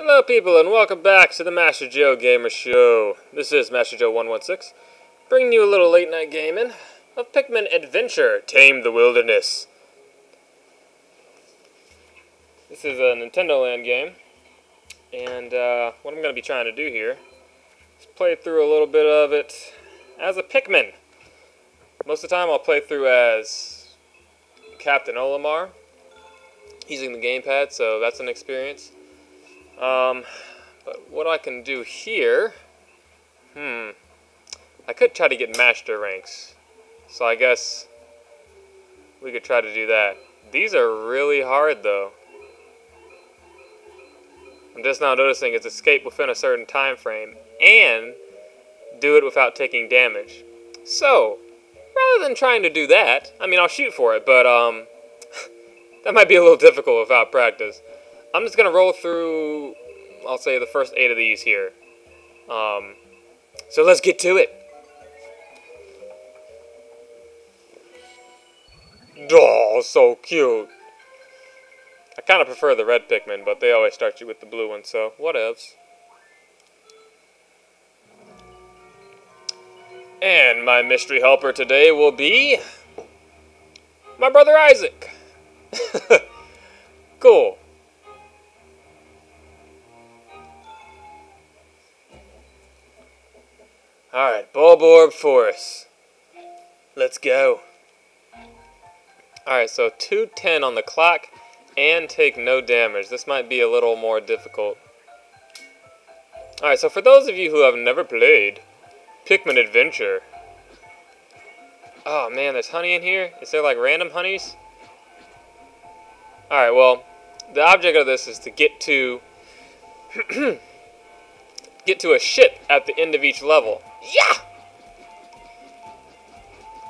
Hello people and welcome back to the Master Joe Gamer Show. This is Master Joe 116, bringing you a little late night gaming of Pikmin Adventure, Tame the Wilderness. This is a Nintendo Land game, and what I'm going to be trying to do here is play through a little bit of it as a Pikmin. Most of the time I'll play through as Captain Olimar, using the gamepad, so that's an experience. But what I can do here, I could try to get master ranks, so I guess we could try to do that. These are really hard though. I'm just now noticing it's escape within a certain time frame and do it without taking damage. So, rather than trying to do that, I mean, I'll shoot for it, but that might be a little difficult without practice. I'm just going to roll through, I'll say, the first 8 of these here. So let's get to it. Oh, so cute. I kind of prefer the red Pikmin, but they always start you with the blue one, so whatevs. And my mystery helper today will be my brother Isaac. Cool. Alright, Bulborb Forest. Let's go. Alright, so 210 on the clock and take no damage. This might be a little more difficult. Alright, so for those of you who have never played Pikmin Adventure. Oh man, there's honey in here? Is there like random honeys? Alright, well, the object of this is to get to get to a ship at the end of each level. Yeah!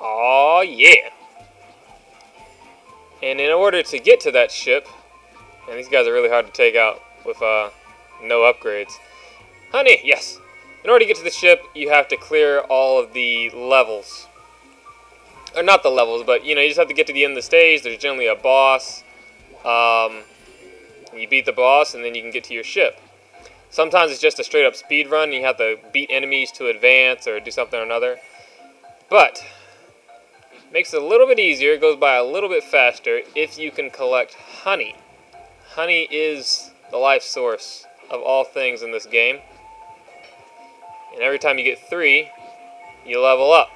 Aw, yeah! And in order to get to that ship, and these guys are really hard to take out with no upgrades. Honey, yes! In order to get to the ship, you have to clear all of the levels. Or not the levels, but you just have to get to the end of the stage. There's generally a boss. You beat the boss, and then you can get to your ship. Sometimes it's just a straight up speed run. You have to beat enemies to advance or do something or another. But makes it a little bit easier. It goes by a little bit faster if you can collect honey. Honey is the life source of all things in this game. And every time you get 3, you level up.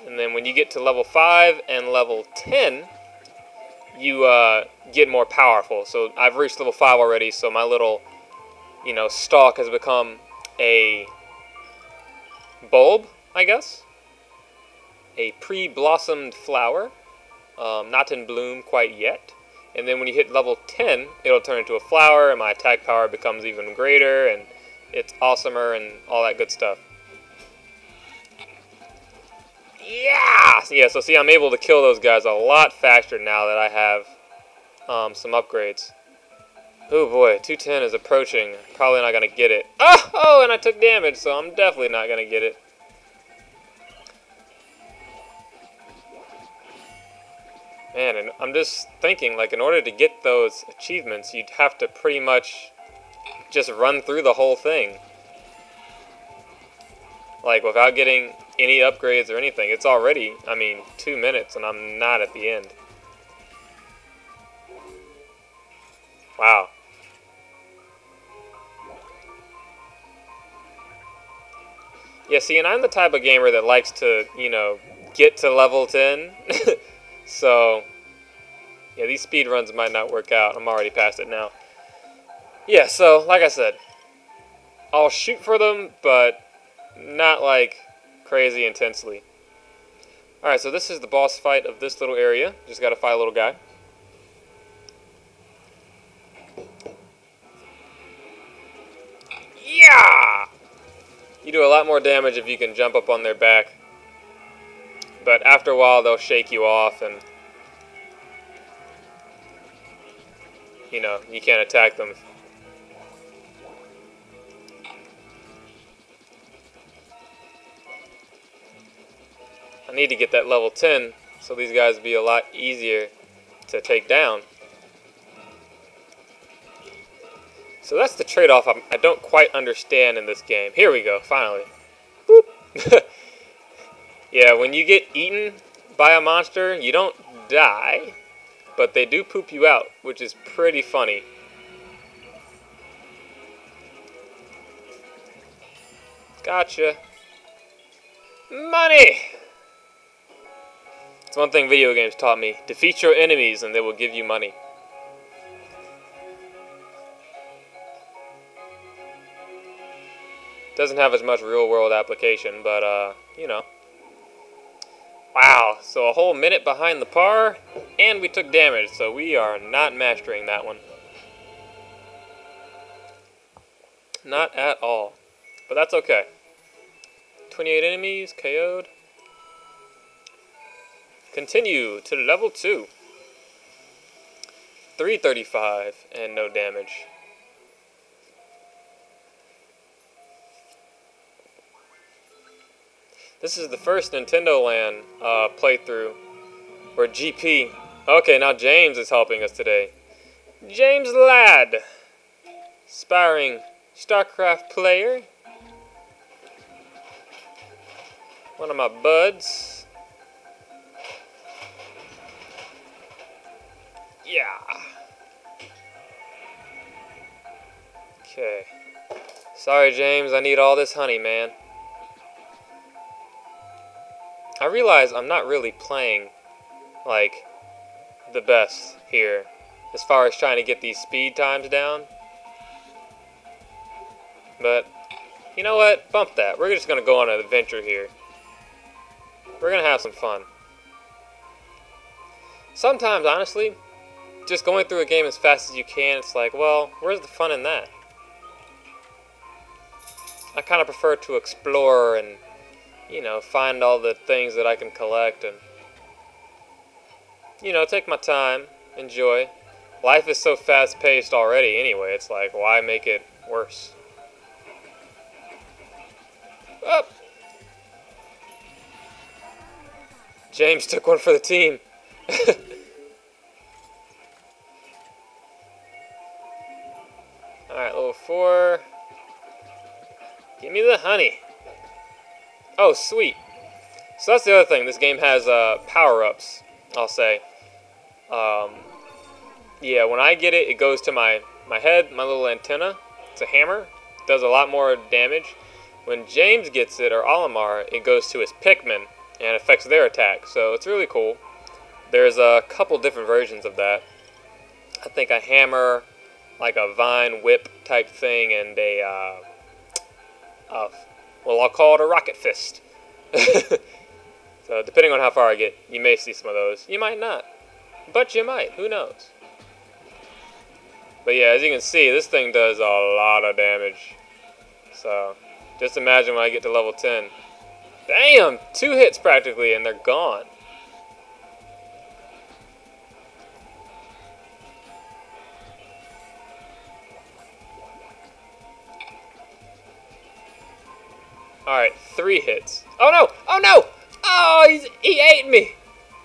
And then when you get to level 5 and level 10, you get more powerful. So I've reached level 5 already, so my little, stalk has become a bulb, I guess. A pre-blossomed flower, not in bloom quite yet. And then when you hit level 10, it'll turn into a flower, and my attack power becomes even greater, and it's awesomer, and all that good stuff. Yeah, so see, I'm able to kill those guys a lot faster now that I have some upgrades. Oh boy, 210 is approaching. Probably not going to get it. Oh, and I took damage, so I'm definitely not going to get it. Man, and I'm just thinking, like, in order to get those achievements, you'd have to pretty much just run through the whole thing. Like, without getting any upgrades or anything. It's already, 2 minutes, and I'm not at the end. Wow. Yeah, see, and I'm the type of gamer that likes to, get to level 10. So, yeah, these speed runs might not work out. I'm already past it now. Yeah, so, like I said, I'll shoot for them, but not like crazy intensely. Alright, so this is the boss fight of this little area. Just gotta fight a little guy. Yeah! You do a lot more damage if you can jump up on their back. But after a while, they'll shake you off and you can't attack them. I need to get that level 10 so these guys will be a lot easier to take down. So that's the trade-off I don't quite understand in this game. Here we go, finally. Boop. Yeah, when you get eaten by a monster, you don't die, but they do poop you out, which is pretty funny. Gotcha. Money! It's one thing video games taught me. Defeat your enemies and they will give you money. Doesn't have as much real-world application, but, you know. Wow, so a whole minute behind the par, and we took damage, so we are not mastering that one. Not at all. But that's okay. 28 enemies, KO'd. Continue to level 2. 335, and no damage. This is the first Nintendo Land playthrough, where GP... Okay, now James is helping us today. James Ladd, aspiring StarCraft player. One of my buds. Yeah. Okay. Sorry, James, I need all this honey, man. I realize I'm not really playing, like, the best here, as far as trying to get these speed times down. But, you know what? Bump that. We're just going to go on an adventure here. We're going to have some fun. Sometimes, honestly, just going through a game as fast as you can, it's like, well, where's the fun in that? I kind of prefer to explore and, you know, find all the things that I can collect and, you know, take my time, enjoy. Life is so fast-paced already anyway, it's like, why make it worse? Up! James took one for the team. Alright, level 4. Give me the honey. Oh, sweet. So that's the other thing. This game has power-ups, I'll say. Yeah, when I get it, it goes to my head, my little antenna. It's a hammer. It does a lot more damage. When James gets it, or Olimar, it goes to his Pikmin and affects their attack. So it's really cool. There's a couple different versions of that. I think a hammer, like a vine whip type thing, and a, well, I'll call it a rocket fist. So depending on how far I get, you may see some of those. You might not, but you might. Who knows? But yeah, as you can see, this thing does a lot of damage. So just imagine when I get to level 10. Damn! 2 hits practically, and they're gone. Alright, 3 hits. Oh no! Oh no! Oh, he ate me!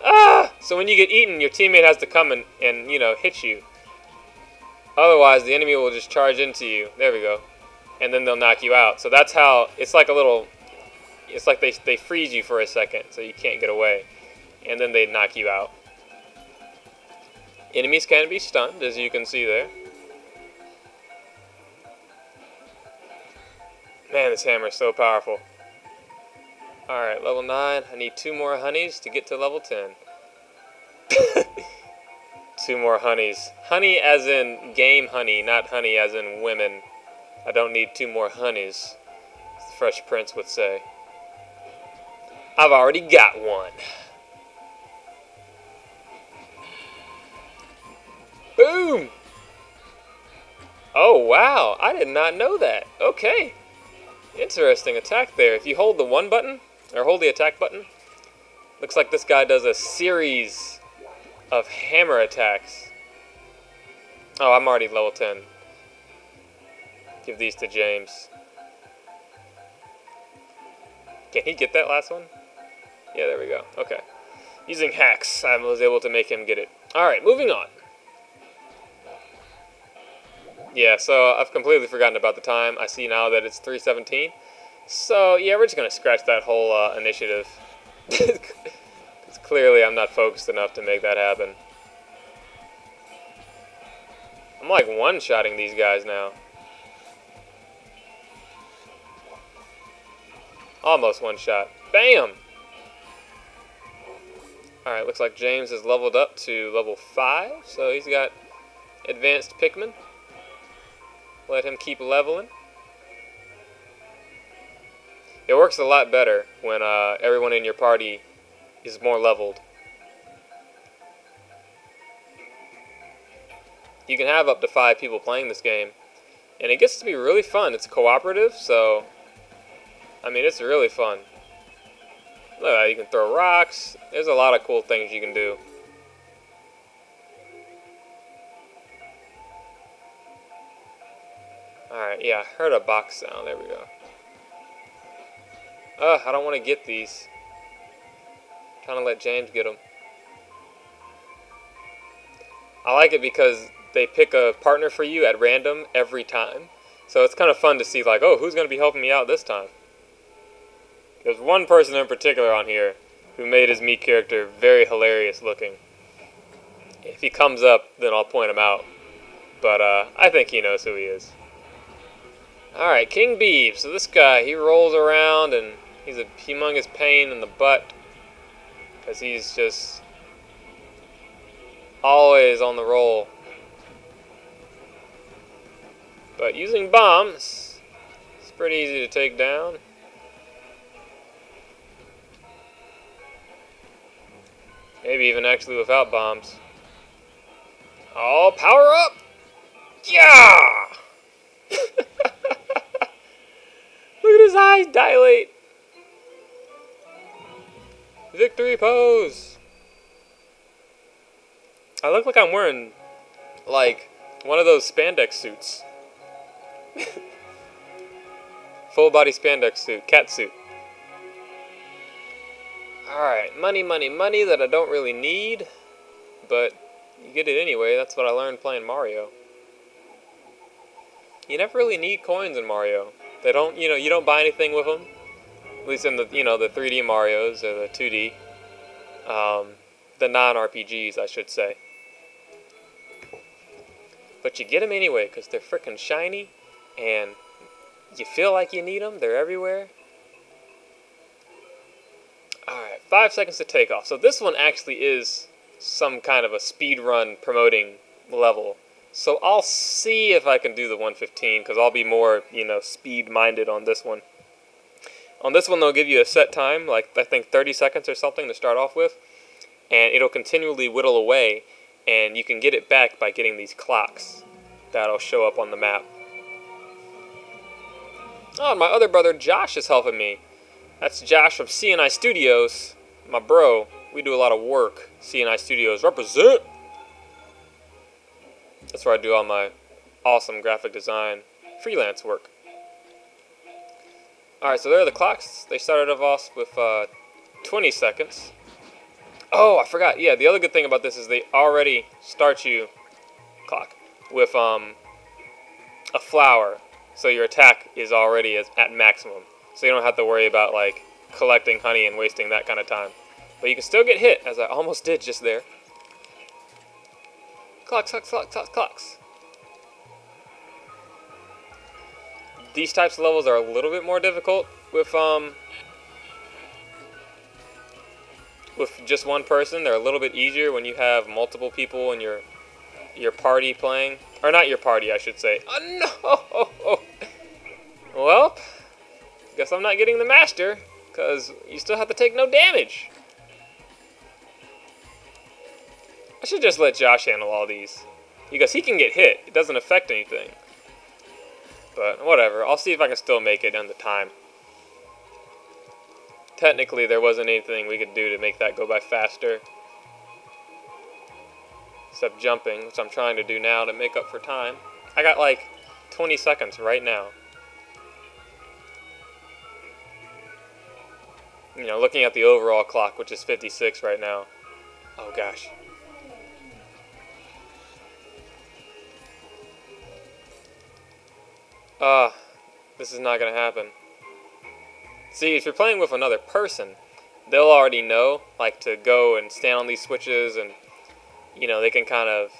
Ah! So when you get eaten, your teammate has to come and you know, hit you. Otherwise, the enemy will just charge into you. There we go. And then they'll knock you out. So that's how, it's like a little, it's like they freeze you for a second so you can't get away. And then they knock you out. Enemies can be stunned, as you can see there. Man, this hammer is so powerful. Alright, level 9. I need 2 more honeys to get to level 10. 2 more honeys. Honey as in game honey, not honey as in women. I don't need 2 more honeys, as the Fresh Prince would say. I've already got one. Boom! Oh, wow. I did not know that. Okay. Interesting attack there. If you hold the 1 button, or hold the attack button, looks like this guy does a series of hammer attacks. Oh, I'm already level 10. Give these to James. Can he get that last one? Yeah, there we go. Okay. Using hacks, I was able to make him get it. Alright, moving on. Yeah, so I've completely forgotten about the time. I see now that it's 3:17. So, yeah, we're just going to scratch that whole initiative. Because clearly I'm not focused enough to make that happen. I'm like one-shotting these guys now. Almost one shot. Bam! Alright, looks like James has leveled up to level 5. So he's got advanced Pikmin. Let him keep leveling. It works a lot better when everyone in your party is more leveled. You can have up to 5 people playing this game, and it gets to be really fun. It's cooperative, so I mean, it's really fun. Look, you can throw rocks. There's a lot of cool things you can do. Alright, yeah, I heard a box sound. There we go. I don't want to get these. I'm trying to let James get them. I like it because they pick a partner for you at random every time. So it's kind of fun to see, like, oh, who's going to be helping me out this time? There's one person in particular on here who made his Mii character very hilarious looking. If he comes up, then I'll point him out. But I think he knows who he is. Alright, King Beeb. So this guy, he rolls around and he's a humongous pain in the butt. Because he's just always on the roll. But using bombs, it's pretty easy to take down. Maybe even actually without bombs. Oh, power up! Yeah! Look at his eyes dilate. Victory pose. I look like I'm wearing, like, one of those spandex suits. Full body spandex suit, cat suit. Alright, money, money, money that I don't really need, but you get it anyway. That's what I learned playing Mario. You never really need coins in Mario. They don't, you don't buy anything with them. At least in the, the 3D Marios or the 2D. The non-RPGs, I should say. But you get them anyway because they're freaking shiny and you feel like you need them. They're everywhere. Alright, 5 seconds to take off. So this one actually is some kind of a speed run promoting level. So I'll see if I can do the 1:15 because I'll be more, speed-minded on this one. On this one, they'll give you a set time, like I think 30 seconds or something to start off with. And it'll continually whittle away, and you can get it back by getting these clocks that'll show up on the map. Oh, my other brother Josh is helping me. That's Josh from C&I Studios, my bro. We do a lot of work. C&I Studios represent. That's where I do all my awesome graphic design freelance work. Alright, so there are the clocks. They started off with 20 seconds. Oh, I forgot. Yeah, the other good thing about this is they already start you clock with a flower. So your attack is already at maximum. So you don't have to worry about like collecting honey and wasting that kind of time. But you can still get hit, as I almost did just there. Clocks, clocks, clocks, clocks, clocks. These types of levels are a little bit more difficult with just one person. They're a little bit easier when you have multiple people in your party playing. Or not your party, I should say. Oh, no! Well, guess I'm not getting the master, because you still have to take no damage. I should just let Josh handle all these, because he can get hit. It doesn't affect anything. But whatever, I'll see if I can still make it on the time. Technically, there wasn't anything we could do to make that go by faster. Except jumping, which I'm trying to do now to make up for time. I got like 20 seconds right now. Looking at the overall clock, which is 56 right now. Oh gosh. This is not gonna happen. See, if you're playing with another person, they'll already know, like, to go and stand on these switches, and, you know, they can kind of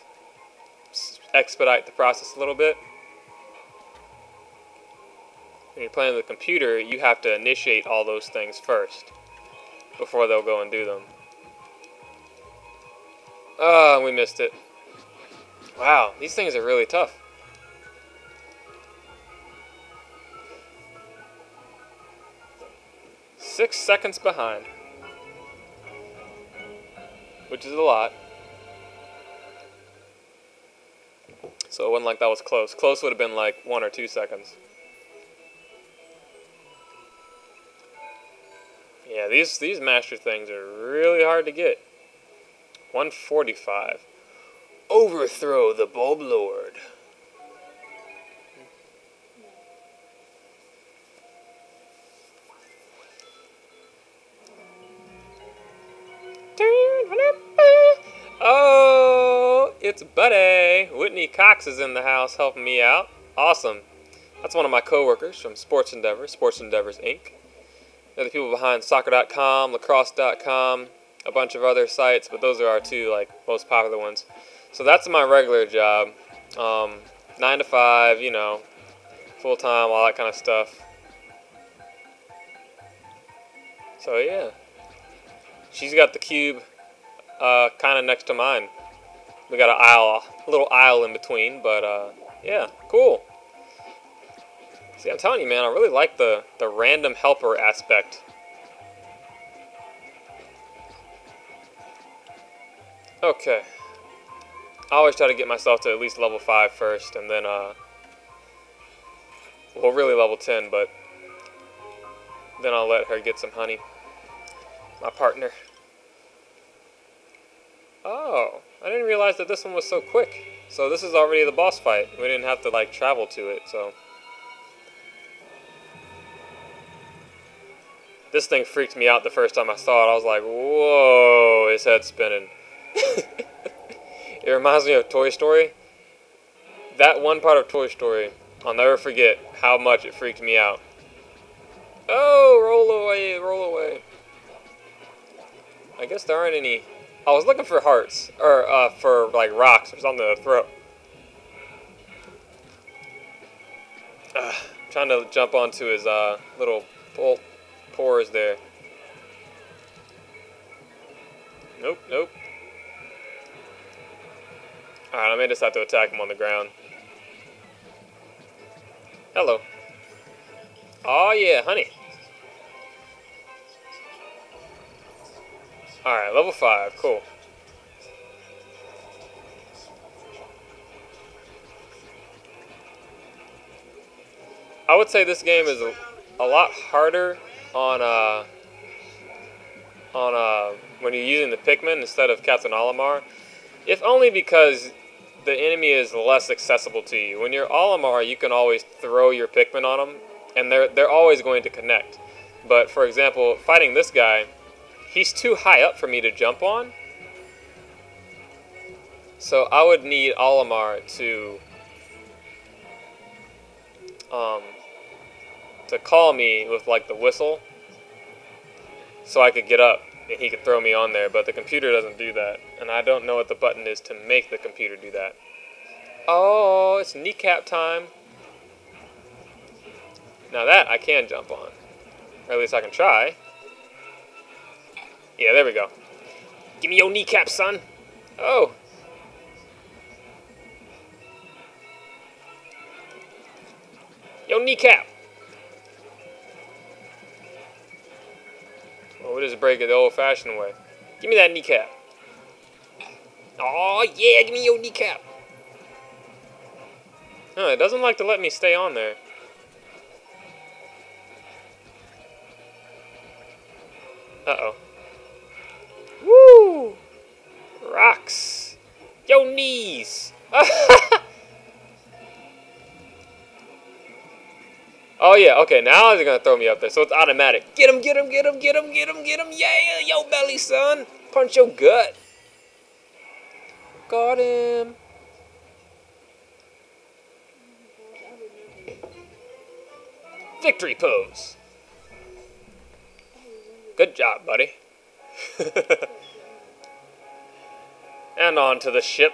expedite the process a little bit. When you're playing with a computer, you have to initiate all those things first before they'll go and do them. Oh, we missed it. Wow, these things are really tough. Six seconds behind, which is a lot. So it wasn't like that was close. Close would have been like 1 or 2 seconds. Yeah, these master things are really hard to get. 145. Overthrow the Bulb Lord. Oh, it's Buddy. Whitney Cox is in the house helping me out. Awesome. That's one of my coworkers from Sports Endeavors Inc. They're the people behind soccer.com, lacrosse.com, a bunch of other sites, but those are our two most popular ones. So that's my regular job. 9 to 5, you know, full time, all that kind of stuff. So yeah. She's got the cube kind of next to mine. We got a little aisle in between, but yeah, cool. See, I'm telling you, man, I really like the random helper aspect. Okay. I always try to get myself to at least level 5 first, and then, well, really level 10, but then I'll let her get some honey. My partner. Oh, I didn't realize that this one was so quick. So this is already the boss fight. We didn't have to, travel to it, so. This thing freaked me out the first time I saw it. I was like, whoa, his head's spinning. It reminds me of Toy Story. That one part of Toy Story, I'll never forget how much it freaked me out. Oh, roll away, roll away. I guess there aren't any. I was looking for hearts, or for rocks or something to throw. Trying to jump onto his little pores there. Nope, nope. Alright, I may just have to attack him on the ground. Hello. Oh yeah, honey. Alright, level 5, cool. I would say this game is a lot harder on when you're using the Pikmin instead of Captain Olimar, if only because the enemy is less accessible to you. When you're Olimar, you can always throw your Pikmin on them, and they're always going to connect. But for example, fighting this guy, he's too high up for me to jump on. So I would need Olimar to call me with the whistle, so I could get up and he could throw me on there. But the computer doesn't do that, and I don't know what the button is to make the computer do that. Oh, it's kneecap time. Now that I can jump on, or at least I can try. Yeah, there we go. Give me your kneecap, son. Oh. Yo, kneecap. Well, we'll just break it the old-fashioned way. Give me that kneecap. Oh, yeah, give me your kneecap. No, it doesn't like to let me stay on there. Uh-oh. Woo! Rocks. Yo, knees. Oh, yeah, okay, now they're going to throw me up there, so it's automatic. Get him, get him, get him, get him, get him, get him. Yeah, yo, belly, son. Punch your gut. Got him. Victory pose. Good job, buddy. And on to the ship.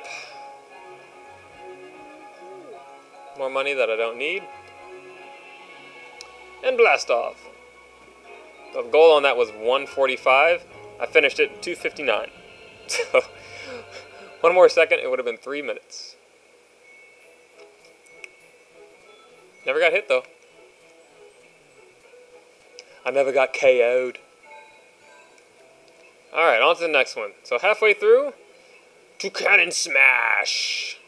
More money that I don't need. And blast off. The goal on that was 145. I finished it 259. So, one more second, it would have been 3 minutes. Never got hit, though. I never got KO'd. Alright, on to the next one. So halfway through, to Cannon Smash.